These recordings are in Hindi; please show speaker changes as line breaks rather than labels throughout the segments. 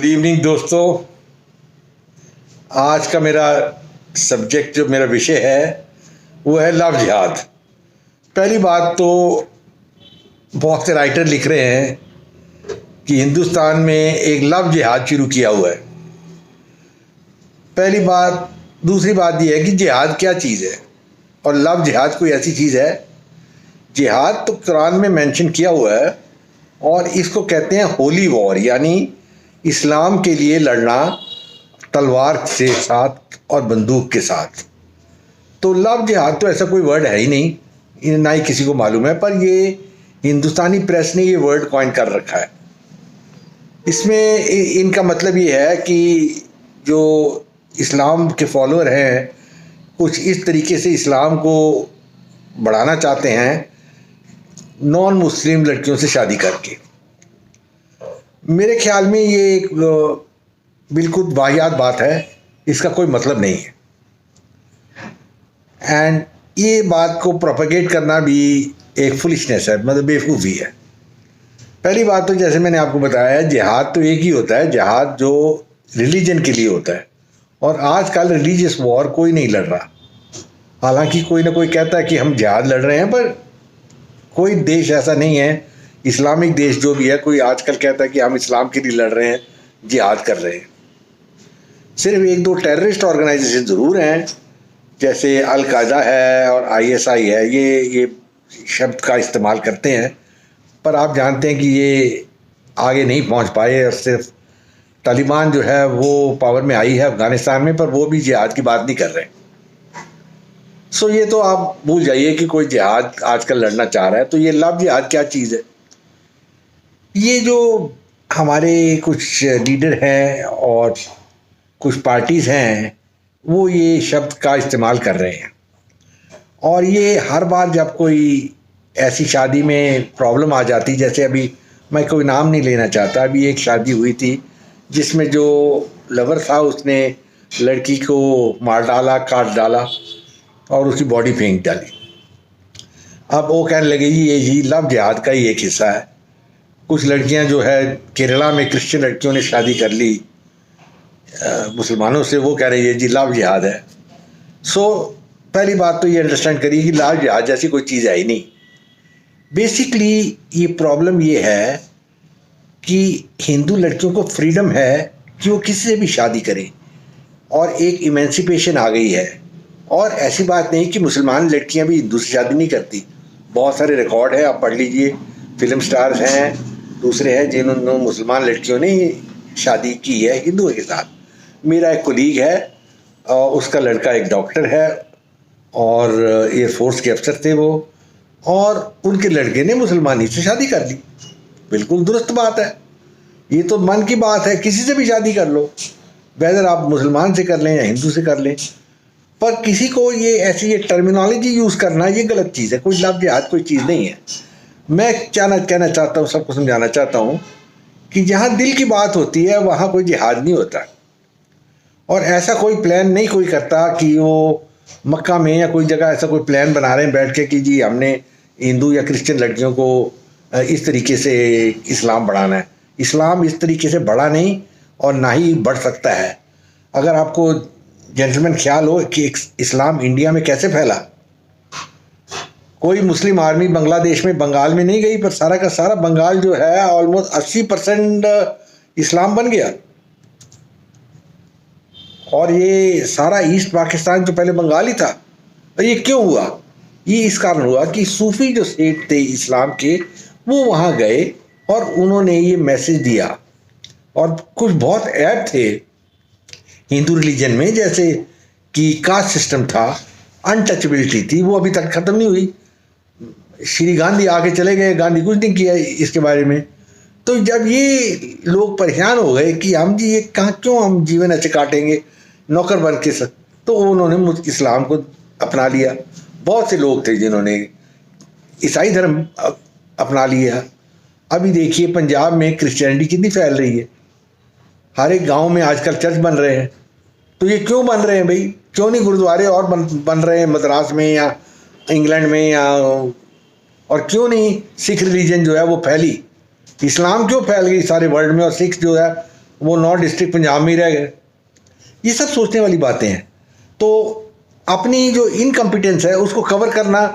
इवनिंग दोस्तों। आज का मेरा सब्जेक्ट जो मेरा विषय है वो है लव जिहाद। पहली बात तो बहुत से राइटर लिख रहे हैं कि हिंदुस्तान में एक लव जिहाद शुरू किया हुआ है। पहली बात। दूसरी बात यह है कि जिहाद क्या चीज़ है और लव जिहाद कोई ऐसी चीज़ है। जिहाद तो कुरान में मेंशन किया हुआ है और इसको कहते हैं होली वॉर, यानी इस्लाम के लिए लड़ना तलवार के साथ और बंदूक के साथ। तो लव जिहाद तो ऐसा कोई वर्ड है ही नहीं, ना ही किसी को मालूम है, पर ये हिंदुस्तानी प्रेस ने ये वर्ड कॉइन कर रखा है। इसमें इनका मतलब ये है कि जो इस्लाम के फॉलोअर हैं कुछ इस तरीके से इस्लाम को बढ़ाना चाहते हैं नॉन मुस्लिम लड़कियों से शादी करके। मेरे ख्याल में ये एक बिल्कुल वाहियात बात है, इसका कोई मतलब नहीं है। एंड ये बात को प्रोपेगेट करना भी एक फुलिशनेस है, मतलब बेवकूफ़ी है। पहली बात तो जैसे मैंने आपको बताया है, जिहाद तो एक ही होता है, जिहाद जो रिलीजन के लिए होता है। और आजकल रिलीजियस वॉर कोई नहीं लड़ रहा। हालांकि कोई ना कोई कहता है कि हम जिहाद लड़ रहे हैं, पर कोई देश ऐसा नहीं है, इस्लामिक देश जो भी है, कोई आजकल कहता है कि हम इस्लाम के लिए लड़ रहे हैं, जिहाद कर रहे हैं। सिर्फ एक दो टेररिस्ट ऑर्गेनाइजेशन ज़रूर हैं, जैसे अल कायदा है और ISI है, ये शब्द का इस्तेमाल करते हैं, पर आप जानते हैं कि ये आगे नहीं पहुंच पाए। और सिर्फ तालिबान जो है वो पावर में आई है अफ़गानिस्तान में, पर वो भी जिहाद की बात नहीं कर रहे। सो ये तो आप भूल जाइए कि कोई जिहाद आजकल लड़ना चाह रहा है। तो ये लव जिहाद क्या चीज़ है? ये जो हमारे कुछ लीडर हैं और कुछ पार्टीज़ हैं वो ये शब्द का इस्तेमाल कर रहे हैं, और ये हर बार जब कोई ऐसी शादी में प्रॉब्लम आ जाती, जैसे अभी मैं कोई नाम नहीं लेना चाहता, अभी एक शादी हुई थी जिसमें जो लवर था उसने लड़की को मार डाला, काट डाला और उसकी बॉडी फेंक डाली। अब वो कहने लगे ये लव जिहाद का ही एक हिस्सा है। कुछ लड़कियां जो है केरला में क्रिश्चियन लड़कियों ने शादी कर ली मुसलमानों से, वो कह रही है जी लव जिहाद है। सो पहली बात तो ये अंडरस्टैंड करिए कि लव जिहाद जैसी कोई चीज़ है ही नहीं। बेसिकली ये प्रॉब्लम ये है कि हिंदू लड़कियों को फ्रीडम है कि वो किसी से भी शादी करें और एक इमेंसिपेशन आ गई है। और ऐसी बात नहीं कि मुसलमान लड़कियां भी हिंदू से शादी नहीं करती, बहुत सारे रिकॉर्ड है, आप पढ़ लीजिए। फिल्म स्टार्स हैं, दूसरे हैं जिन्होंने मुसलमान लड़कियों ने शादी की है हिंदुओं के साथ। मेरा एक कोलीग है, उसका लड़का एक डॉक्टर है और एयरफोर्स के अफसर थे वो, और उनके लड़के ने मुसलमानी से शादी कर ली। बिल्कुल दुरुस्त बात है, ये तो मन की बात है, किसी से भी शादी कर लो, वेदर आप मुसलमान से कर लें या हिंदू से कर लें। पर किसी को ये ऐसी ये टर्मिनोलॉजी यूज़ करना ये गलत चीज़ है। कोई लव जिहाद कोई चीज़ नहीं है। मैं कहना चाहता हूँ, सबको समझाना चाहता हूँ कि जहाँ दिल की बात होती है वहाँ कोई जिहाद नहीं होता। और ऐसा कोई प्लान नहीं कोई करता कि वो मक्का में या कोई जगह ऐसा कोई प्लान बना रहे हैं बैठ के कि जी हमने हिंदू या क्रिश्चियन लड़कियों को इस तरीके से इस्लाम बढ़ाना है। इस्लाम इस तरीके से बढ़ा नहीं और ना ही बढ़ सकता है। अगर आपको जेंटलमैन ख्याल हो कि इस्लाम इंडिया में कैसे फैला, कोई मुस्लिम आर्मी बांग्लादेश में, बंगाल में नहीं गई, पर सारा का सारा बंगाल जो है ऑलमोस्ट 80% इस्लाम बन गया। और ये सारा ईस्ट पाकिस्तान जो पहले बंगाल ही था। और ये क्यों हुआ? ये इस कारण हुआ कि सूफी जो सेठ थे इस्लाम के, वो वहाँ गए और उन्होंने ये मैसेज दिया। और कुछ बहुत ऐप थे हिंदू रिलीजन में, जैसे कि कास्ट सिस्टम था, अनटचेबिलिटी थी, वो अभी तक ख़त्म नहीं हुई। श्री गांधी आके चले गए, गांधी कुछ नहीं किया इसके बारे में। तो जब ये लोग परेशान हो गए कि हम जी ये कहाँ क्यों हम जीवन ऐसे काटेंगे नौकर बन के, तो उन्होंने इस्लाम को अपना लिया। बहुत से लोग थे जिन्होंने ईसाई धर्म अपना लिया। अभी देखिए पंजाब में क्रिश्चियनिटी कितनी फैल रही है, हर एक गांव में आजकल चर्च बन रहे हैं। तो ये क्यों बन रहे हैं भाई? क्यों नहीं गुरुद्वारे और बन रहे हैं मद्रास में या इंग्लैंड में, या और क्यों नहीं सिख रिलीजन जो है वो फैली? इस्लाम क्यों फैल गई सारे वर्ल्ड में और सिख जो है वो 9 डिस्ट्रिक्ट पंजाब में ही रह गए। ये सब सोचने वाली बातें हैं। तो अपनी जो इनकम्पिटेंस है उसको कवर करना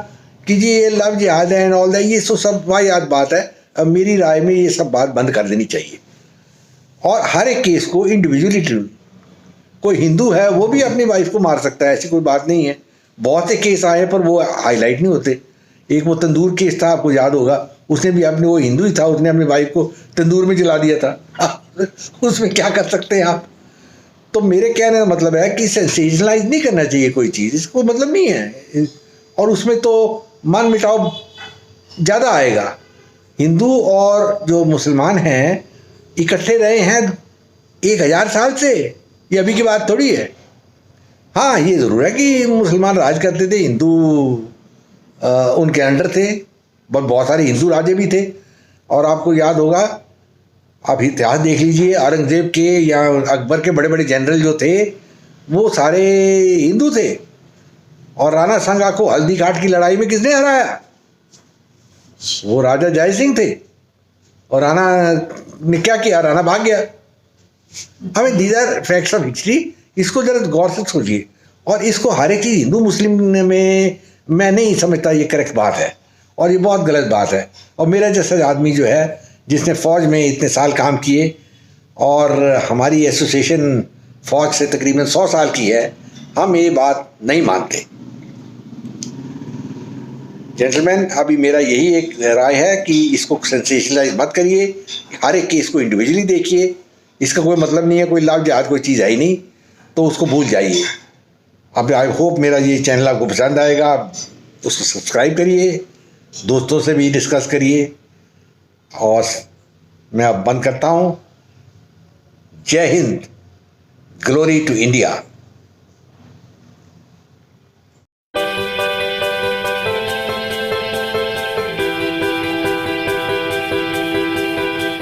कि जी ये लव जिहाद है एंड ऑल दैट, ये सब वाहियात बात है। अब मेरी राय में ये सब बात बंद कर देनी चाहिए और हर एक केस को इंडिविजुअली ट्रीट। कोई हिंदू है वो भी अपनी वाइफ को मार सकता है, ऐसी कोई बात नहीं है। बहुत से केस आए पर वो हाईलाइट नहीं होते। एक वो तंदूर केस था, आपको याद होगा, उसने भी अपने, वो हिंदू ही था, उसने अपनी वाइफ को तंदूर में जला दिया था। उसमें क्या कर सकते हैं आप। तो मेरे कहने का मतलब है कि सेंसेशनलाइज नहीं करना चाहिए कोई चीज़, इसको मतलब नहीं है। और उसमें तो मन मिटाव ज़्यादा आएगा। हिंदू और जो मुसलमान हैं इकट्ठे रहे हैं 1000 साल से, ये अभी की बात थोड़ी है। हाँ, ये ज़रूर है कि मुसलमान राज करते थे, हिंदू उनके अंडर थे, बहुत सारे हिंदू राजे भी थे। और आपको याद होगा, आप इतिहास देख लीजिए, औरंगजेब के या अकबर के बड़े बड़े जनरल जो थे वो सारे हिंदू थे। और राणा सांगा को हल्दी घाट की लड़ाई में किसने हराया? वो राजा जय सिंह थे। और राणा ने क्या किया? राणा भाग गया। हमें these are facts of history, इसको जरा गौर से सोचिए। और इसको हर एक चीज़ हिंदू मुस्लिम में मैं नहीं समझता ये करेक्ट बात है, और ये बहुत गलत बात है। और मेरा जैसा आदमी जो है जिसने फ़ौज में इतने साल काम किए, और हमारी एसोसिएशन फ़ौज से तकरीबन 100 साल की है, हम ये बात नहीं मानते। जेंटलमैन, अभी मेरा यही एक राय है कि इसको सेंसेशनलाइज मत करिए, हर एक केस को इंडिविजुअली देखिए। इसका कोई मतलब नहीं है, कोई लव जिहाद कोई चीज़ है ही नहीं, तो उसको भूल जाइए। अब आई होप मेरा ये चैनल आपको पसंद आएगा, आप उसको सब्सक्राइब करिए, दोस्तों से भी डिस्कस करिए। और मैं अब बंद करता हूँ। जय हिंद, ग्लोरी टू इंडिया।